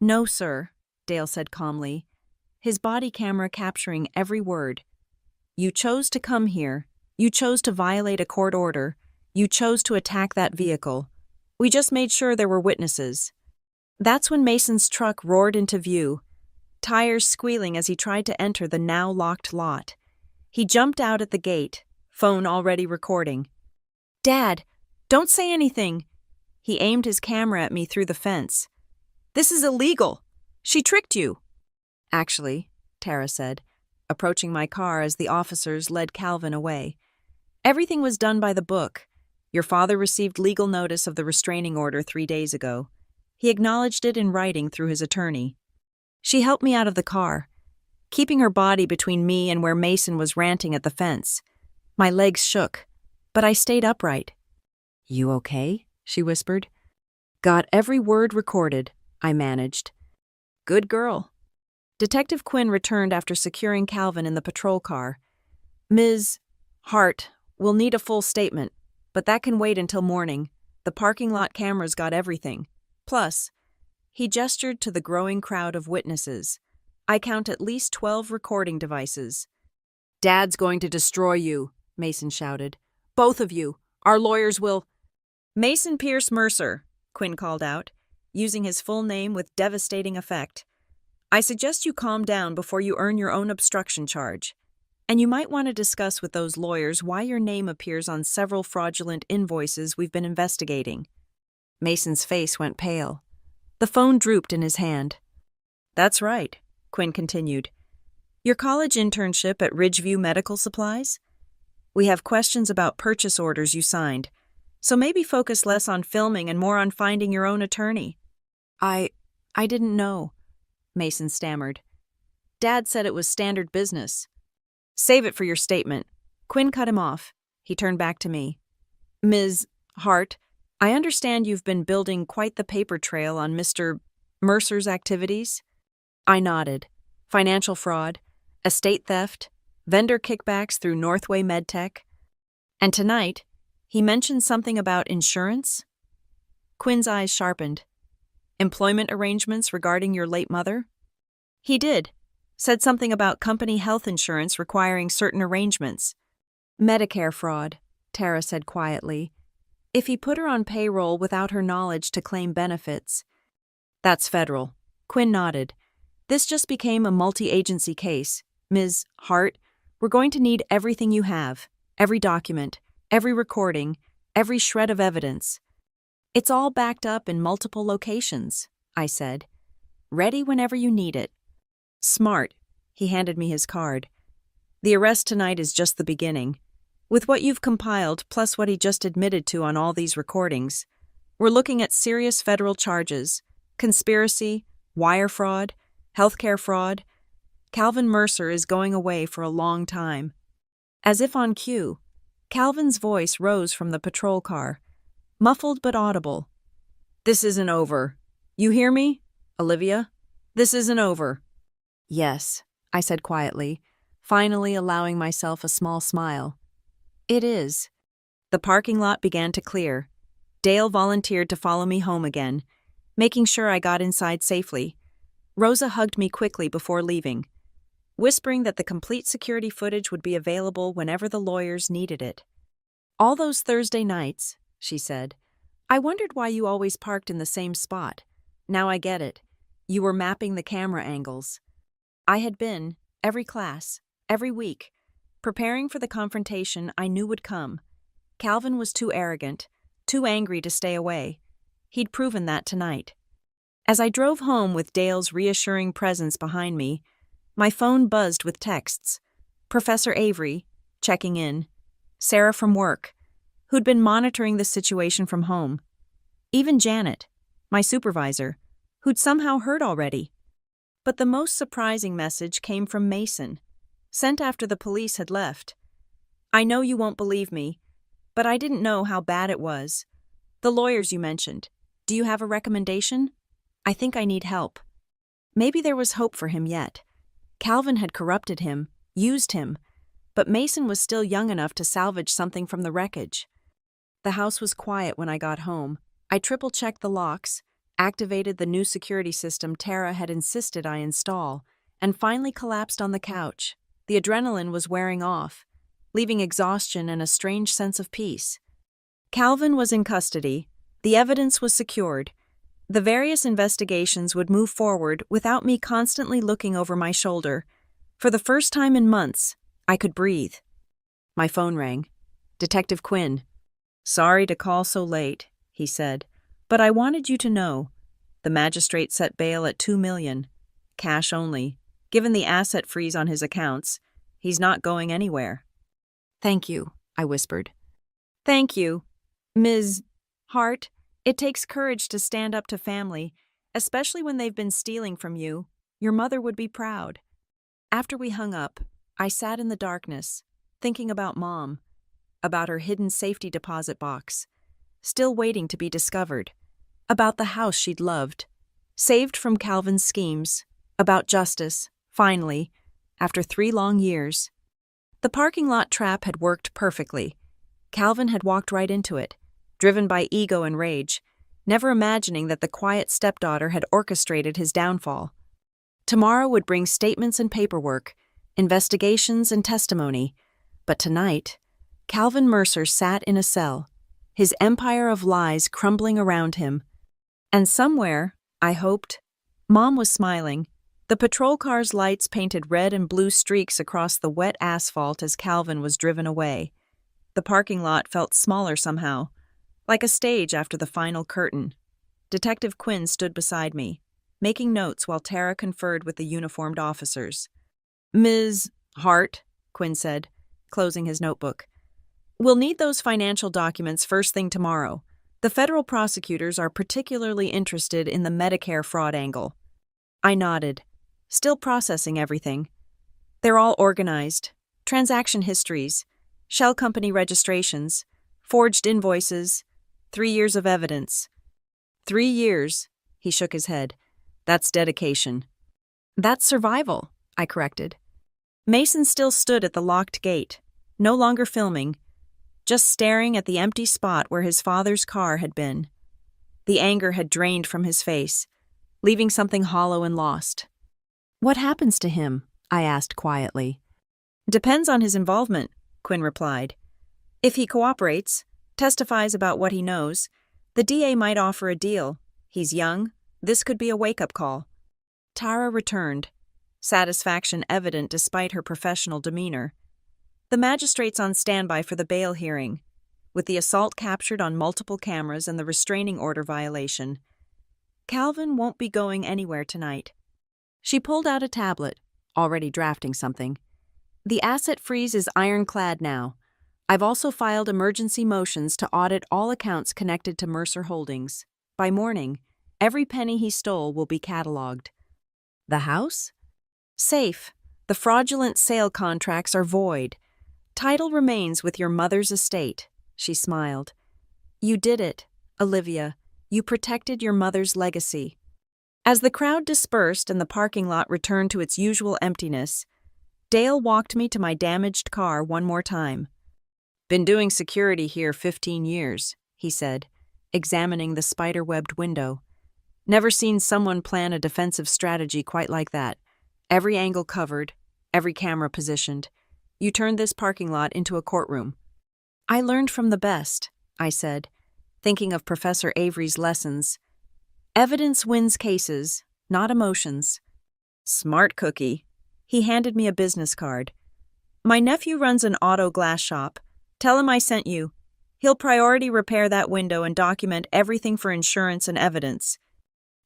"No, sir," Dale said calmly, his body camera capturing every word. "You chose to come here. You chose to violate a court order. You chose to attack that vehicle. We just made sure there were witnesses." That's when Mason's truck roared into view, tires squealing as he tried to enter the now locked lot. He jumped out at the gate, phone already recording. "Dad, don't say anything." He aimed his camera at me through the fence. "This is illegal. She tricked you." "Actually," Tara said, approaching my car as the officers led Calvin away. "Everything was done by the book. Your father received legal notice of the restraining order 3 days ago. He acknowledged it in writing through his attorney." She helped me out of the car, keeping her body between me and where Mason was ranting at the fence. My legs shook, but I stayed upright. "You okay?" she whispered. "Got every word recorded," I managed. "Good girl." Detective Quinn returned after securing Calvin in the patrol car. "Ms. Hart, we'll need a full statement, but that can wait until morning. The parking lot cameras got everything. Plus," he gestured to the growing crowd of witnesses, "I count at least 12 recording devices." "Dad's going to destroy you," Mason shouted. "Both of you. Our lawyers will—" "Mason Pierce Mercer," Quinn called out, using his full name with devastating effect. "I suggest you calm down before you earn your own obstruction charge. And you might want to discuss with those lawyers why your name appears on several fraudulent invoices we've been investigating." Mason's face went pale. The phone drooped in his hand. "That's right," Quinn continued. "Your college internship at Ridgeview Medical Supplies? We have questions about purchase orders you signed, so maybe focus less on filming and more on finding your own attorney." I didn't know," Mason stammered. "Dad said it was standard business." "Save it for your statement." Quinn cut him off. He turned back to me. "Ms. Hart, I understand you've been building quite the paper trail on Mr. Mercer's activities?" I nodded. Financial fraud, estate theft, vendor kickbacks through Northway MedTech. "And tonight, he mentioned something about insurance?" Quinn's eyes sharpened. "Employment arrangements regarding your late mother?" "He did. Said something about company health insurance requiring certain arrangements." "Medicare fraud," Tara said quietly. "If he put her on payroll without her knowledge to claim benefits." "That's federal." Quinn nodded. "This just became a multi-agency case. Ms. Hart, we're going to need everything you have, every document, every recording, every shred of evidence." "It's all backed up in multiple locations," I said. "Ready whenever you need it." "Smart." He handed me his card. "The arrest tonight is just the beginning. With what you've compiled, plus what he just admitted to on all these recordings, we're looking at serious federal charges: conspiracy, wire fraud, healthcare fraud. Calvin Mercer is going away for a long time." As if on cue, Calvin's voice rose from the patrol car, muffled but audible. "This isn't over. You hear me, Olivia? This isn't over." "Yes," I said quietly, finally allowing myself a small smile. "It is." The parking lot began to clear. Dale volunteered to follow me home again, making sure I got inside safely. Rosa hugged me quickly before leaving, whispering that the complete security footage would be available whenever the lawyers needed it. "All those Thursday nights," she said, "I wondered why you always parked in the same spot. Now I get it. You were mapping the camera angles." I had been, every class, every week, preparing for the confrontation I knew would come. Calvin was too arrogant, too angry to stay away. He'd proven that tonight. As I drove home with Dale's reassuring presence behind me, my phone buzzed with texts. Professor Avery, checking in. Sarah from work, who'd been monitoring the situation from home. Even Janet, my supervisor, who'd somehow heard already. But the most surprising message came from Mason, sent after the police had left. I know you won't believe me, but I didn't know how bad it was. The lawyers you mentioned, do you have a recommendation? I think I need help. Maybe there was hope for him yet. Calvin had corrupted him, used him, but Mason was still young enough to salvage something from the wreckage. The house was quiet when I got home. I triple-checked the locks, activated the new security system Tara had insisted I install, and finally collapsed on the couch. The adrenaline was wearing off, leaving exhaustion and a strange sense of peace. Calvin was in custody. The evidence was secured. The various investigations would move forward without me constantly looking over my shoulder. For the first time in months, I could breathe. My phone rang. Detective Quinn. Sorry to call so late, he said, but I wanted you to know. The magistrate set bail at $2 million. Cash only. Given the asset freeze on his accounts, he's not going anywhere. Thank you, I whispered. Thank you, Ms. Hart. It takes courage to stand up to family, especially when they've been stealing from you. Your mother would be proud. After we hung up, I sat in the darkness, thinking about Mom, about her hidden safety deposit box, still waiting to be discovered, about the house she'd loved, saved from Calvin's schemes, about justice, finally, after 3 long years. The parking lot trap had worked perfectly. Calvin had walked right into it, driven by ego and rage, never imagining that the quiet stepdaughter had orchestrated his downfall. Tomorrow would bring statements and paperwork, investigations and testimony, but tonight, Calvin Mercer sat in a cell, his empire of lies crumbling around him. And somewhere, I hoped, Mom was smiling. The patrol car's lights painted red and blue streaks across the wet asphalt as Calvin was driven away. The parking lot felt smaller somehow, like a stage after the final curtain. Detective Quinn stood beside me, making notes while Tara conferred with the uniformed officers. Ms. Hart, Quinn said, closing his notebook. We'll need those financial documents first thing tomorrow. The federal prosecutors are particularly interested in the Medicare fraud angle. I nodded, still processing everything. They're all organized. Transaction histories, shell company registrations, forged invoices, 3 years of evidence. 3 years, he shook his head. That's dedication. That's survival, I corrected. Mason still stood at the locked gate, no longer filming, just staring at the empty spot where his father's car had been. The anger had drained from his face, leaving something hollow and lost. What happens to him? I asked quietly. Depends on his involvement, Quinn replied. If he cooperates, testifies about what he knows, the DA might offer a deal. He's young. This could be a wake-up call. Tara returned, satisfaction evident despite her professional demeanor. The magistrate's on standby for the bail hearing, with the assault captured on multiple cameras and the restraining order violation. Calvin won't be going anywhere tonight. She pulled out a tablet, already drafting something. The asset freeze is ironclad now. I've also filed emergency motions to audit all accounts connected to Mercer Holdings. By morning, every penny he stole will be cataloged. The house? Safe. The fraudulent sale contracts are void. Title remains with your mother's estate, she smiled. You did it, Olivia. You protected your mother's legacy. As the crowd dispersed and the parking lot returned to its usual emptiness, Dale walked me to my damaged car one more time. Been doing security here 15 years, he said, examining the spider-webbed window. Never seen someone plan a defensive strategy quite like that. Every angle covered, every camera positioned. You turned this parking lot into a courtroom. I learned from the best, I said, thinking of Professor Avery's lessons. Evidence wins cases, not emotions. Smart cookie. He handed me a business card. My nephew runs an auto glass shop. Tell him I sent you. He'll priority repair that window and document everything for insurance and evidence.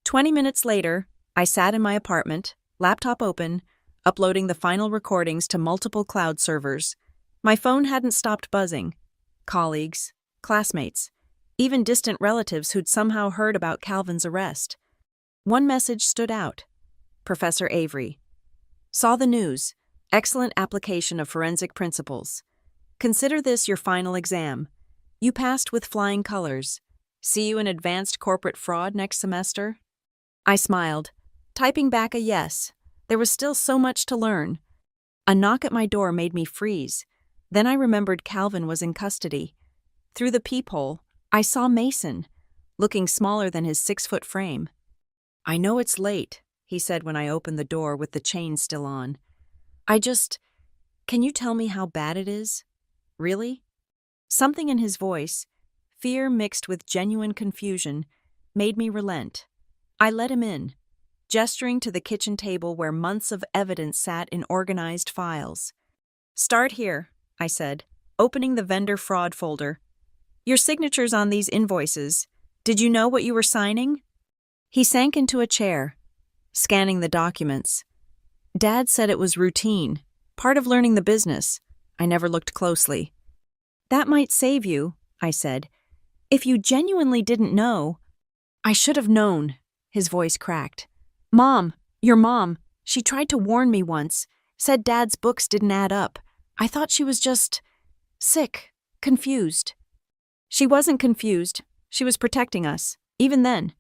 20 minutes later, I sat in my apartment, laptop open, uploading the final recordings to multiple cloud servers. My phone hadn't stopped buzzing. Colleagues, classmates, even distant relatives who'd somehow heard about Calvin's arrest. One message stood out. Professor Avery. Saw the news. Excellent application of forensic principles. Consider this your final exam. You passed with flying colors. See you in advanced corporate fraud next semester? I smiled, typing back a yes. There was still so much to learn. A knock at my door made me freeze. Then I remembered Calvin was in custody. Through the peephole, I saw Mason, looking smaller than his 6-foot frame. I know it's late, he said when I opened the door with the chain still on. Can you tell me how bad it is? Really? Something in his voice, fear mixed with genuine confusion, made me relent. I let him in, gesturing to the kitchen table where months of evidence sat in organized files. Start here, I said, opening the vendor fraud folder. Your signature's on these invoices. Did you know what you were signing? He sank into a chair, scanning the documents. Dad said it was routine, part of learning the business. I never looked closely. That might save you, I said. If you genuinely didn't know. I should have known, his voice cracked. Mom, your mom, she tried to warn me once, said Dad's books didn't add up. I thought she was just sick, confused. She wasn't confused. She was protecting us, even then.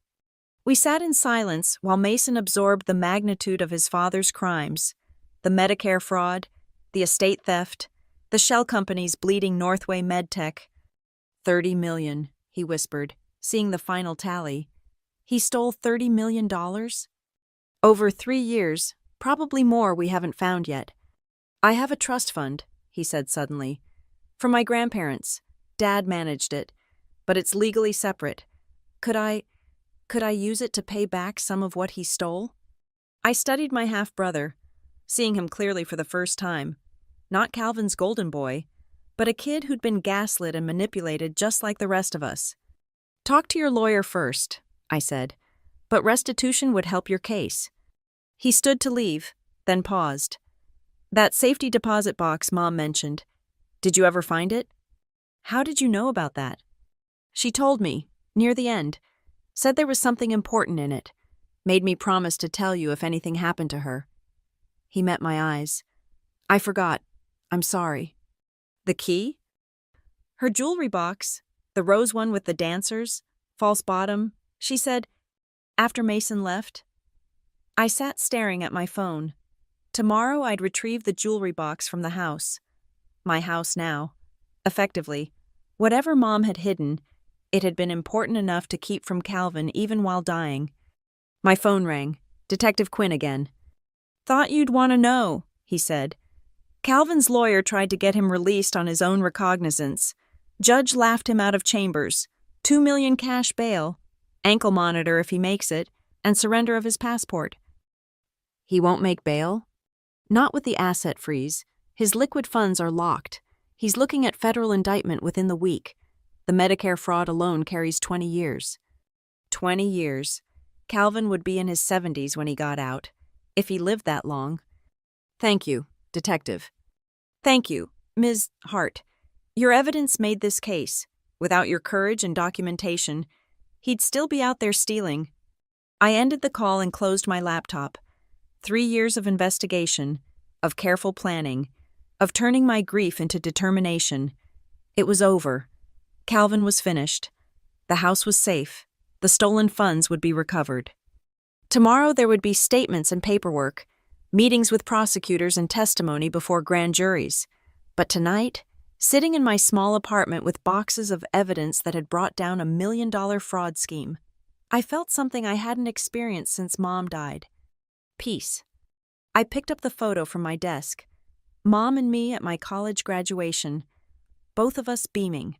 We sat in silence while Mason absorbed the magnitude of his father's crimes, the Medicare fraud, the estate theft, the shell company's bleeding Northway MedTech. $30 million, he whispered, seeing the final tally. He stole $30 million? Over 3 years, probably more we haven't found yet. I have a trust fund, he said suddenly. For my grandparents. Dad managed it, but it's legally separate. Could I use it to pay back some of what he stole? I studied my half-brother, seeing him clearly for the first time. Not Calvin's golden boy, but a kid who'd been gaslit and manipulated just like the rest of us. Talk to your lawyer first, I said, but restitution would help your case. He stood to leave, then paused. That safety deposit box Mom mentioned. Did you ever find it? How did you know about that? She told me, near the end. Said there was something important in it. Made me promise to tell you if anything happened to her. He met my eyes. I forgot. I'm sorry. The key? Her jewelry box, the rose one with the dancers, false bottom, she said, after Mason left. I sat staring at my phone. Tomorrow I'd retrieve the jewelry box from the house. My house now. Effectively, whatever Mom had hidden, it had been important enough to keep from Calvin even while dying. My phone rang. Detective Quinn again. Thought you'd want to know, he said. Calvin's lawyer tried to get him released on his own recognizance. Judge laughed him out of chambers. $2 million cash bail, ankle monitor if he makes it, and surrender of his passport. He won't make bail? Not with the asset freeze. His liquid funds are locked. He's looking at federal indictment within the week. The Medicare fraud alone carries 20 years. 20 years. Calvin would be in his 70s when he got out, if he lived that long. Thank you, Detective. Thank you, Ms. Hart. Your evidence made this case. Without your courage and documentation, he'd still be out there stealing. I ended the call and closed my laptop. 3 years of investigation, of careful planning, of turning my grief into determination. It was over. Calvin was finished. The house was safe. The stolen funds would be recovered. Tomorrow there would be statements and paperwork, meetings with prosecutors and testimony before grand juries. But tonight, sitting in my small apartment with boxes of evidence that had brought down $1 million fraud scheme, I felt something I hadn't experienced since Mom died. Peace. I picked up the photo from my desk. Mom and me at my college graduation, both of us beaming.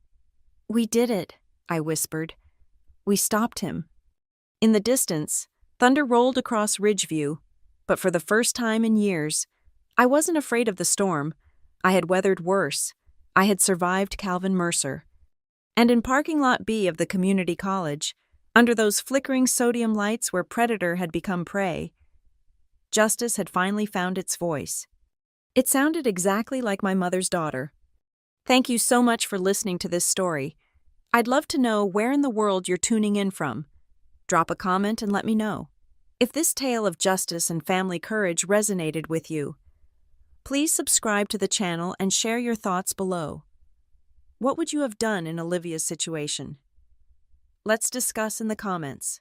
We did it, I whispered. We stopped him. In the distance, thunder rolled across Ridgeview, but for the first time in years, I wasn't afraid of the storm. I had weathered worse. I had survived Calvin Mercer. And in parking lot B of the community college, under those flickering sodium lights where predator had become prey, justice had finally found its voice. It sounded exactly like my mother's daughter. Thank you so much for listening to this story. I'd love to know where in the world you're tuning in from. Drop a comment and let me know. If this tale of justice and family courage resonated with you, please subscribe to the channel and share your thoughts below. What would you have done in Olivia's situation? Let's discuss in the comments.